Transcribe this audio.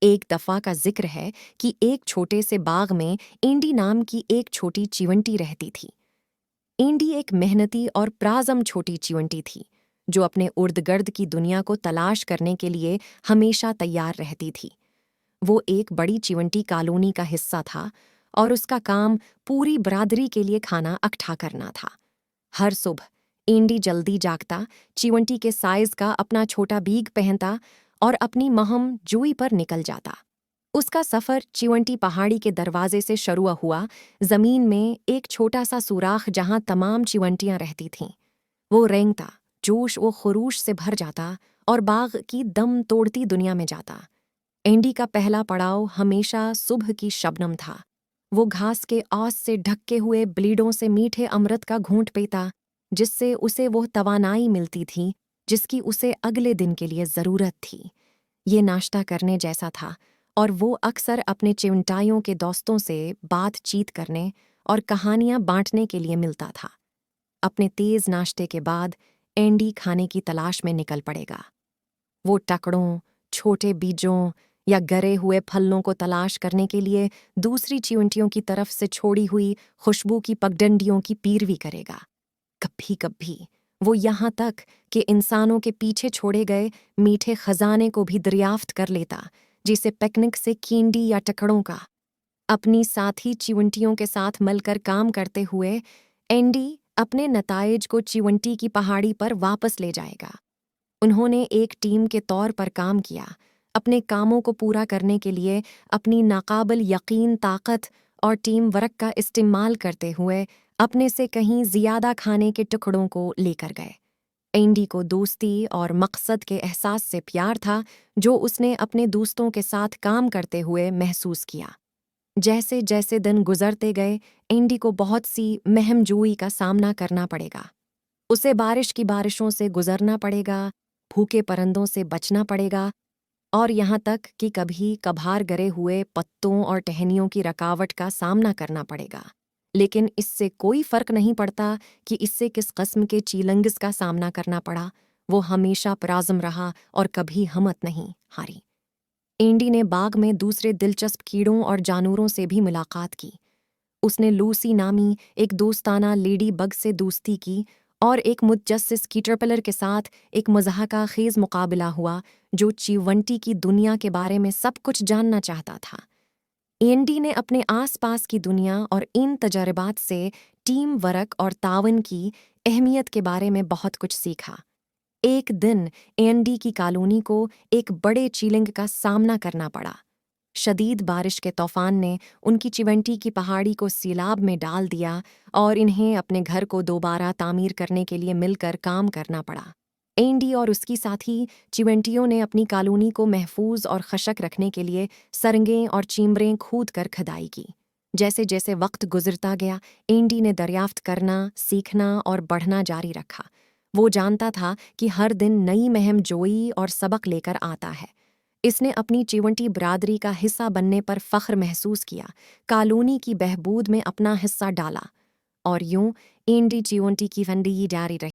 एक दफा का जिक्र है कि एक छोटे से बाग में एंडी नाम की एक छोटी चिवंटी रहती थी। एंडी एक मेहनती और प्राज़म छोटी चिवंटी थी जो अपने उर्द-गर्द की दुनिया को तलाश करने के लिए हमेशा तैयार रहती थी। वो एक बड़ी चिवंटी कॉलोनी का हिस्सा था और उसका काम पूरी बरादरी के लिए खाना इकट्ठा करना था। हर सुबह एंडी जल्दी जागता, चिवंटी के साइज का अपना छोटा बीग पहनता और अपनी महम जुई पर निकल जाता। उसका सफ़र चिवंटी पहाड़ी के दरवाजे से शुरू हुआ, ज़मीन में एक छोटा सा सुराख जहाँ तमाम चिवंटियाँ रहती थीं। वो रेंगता, जोश व खरूश से भर जाता और बाग की दम तोड़ती दुनिया में जाता। एंडी का पहला पड़ाव हमेशा सुबह की शबनम था। वो घास के औस से ढके हुए ब्लीडों से मीठे अमृत का घूंट पीता, जिससे उसे वो तवानाई मिलती थी जिसकी उसे अगले दिन के लिए ज़रूरत थी। ये नाश्ता करने जैसा था और वो अक्सर अपने चिमटाइयों के दोस्तों से बातचीत करने और कहानियां बांटने के लिए मिलता था। अपने तेज़ नाश्ते के बाद एंडी खाने की तलाश में निकल पड़ेगा। वो टकड़ों, छोटे बीजों या गरे हुए फलों को तलाश करने के लिए दूसरी चिवंटियों की तरफ से छोड़ी हुई खुशबू की पगडंडियों की पैरवी करेगा। कभी कभी वो यहाँ तक कि इंसानों के पीछे छोड़े गए मीठे खजाने को भी दरियाफ्त कर लेता, जिसे पिकनिक से कींडी या टकड़ों का। अपनी साथी चिवंटियों के साथ मिलकर काम करते हुए एंडी अपने नताइज को चिवंटी की पहाड़ी पर वापस ले जाएगा। उन्होंने एक टीम के तौर पर काम किया, अपने कामों को पूरा करने के लिए अपनी नाकाबिल यकीन ताकत और टीम वर्क का इस्तेमाल करते हुए अपने से कहीं ज़्यादा खाने के टुकड़ों को लेकर गए। एंडी को दोस्ती और मकसद के एहसास से प्यार था जो उसने अपने दोस्तों के साथ काम करते हुए महसूस किया। जैसे जैसे दिन गुजरते गए, एंडी को बहुत सी महमजोई का सामना करना पड़ेगा। उसे बारिश की बारिशों से गुजरना पड़ेगा, भूखे परिंदों से बचना पड़ेगा और यहाँ तक कि कभी कभार गिरे हुए पत्तों और टहनियों की रकावट का सामना करना पड़ेगा। लेकिन इससे कोई फर्क नहीं पड़ता कि इससे किस किस्म के चैलेंजेस का सामना करना पड़ा। वो हमेशा प्राज़म रहा और कभी हिम्मत नहीं हारी। एंडी ने बाग में दूसरे दिलचस्प कीड़ों और जानवरों से भी मुलाकात की। उसने लूसी नामी एक दोस्ताना लेडी बग से दोस्ती की और एक मुतजस्सिस कीटरपिलर के साथ एक मज़ाहका खेज़ मुकाबला हुआ जो चिवंटी की दुनिया के बारे में सब कुछ जानना चाहता था। एंडी ने अपने आसपास की दुनिया और इन तजर्बात से टीम वर्क और तावन की अहमियत के बारे में बहुत कुछ सीखा। एक दिन एंडी की कॉलोनी को एक बड़े चीलिंग का सामना करना पड़ा। शदीद बारिश के तूफान ने उनकी चिवंटी की पहाड़ी को सैलाब में डाल दिया और इन्हें अपने घर को दोबारा तामीर करने के लिए मिलकर काम करना पड़ा। एंडी और उसकी साथी चिवंटियों ने अपनी कॉलोनी को महफूज और खशक रखने के लिए सरंगें और चीमरें खोद कर खुदाई की। जैसे जैसे वक्त गुजरता गया, एंडी ने दरियाफ्त करना, सीखना और बढ़ना जारी रखा। वो जानता था कि हर दिन नई महम जोई और सबक लेकर आता है। इसने अपनी चिवंटी बरादरी का हिस्सा बनने पर फ़ख्र महसूस किया, कॉलोनी की बहबूद में अपना हिस्सा डाला और यूं एंडी चिवंटी की ज़िंदगी जारी रही।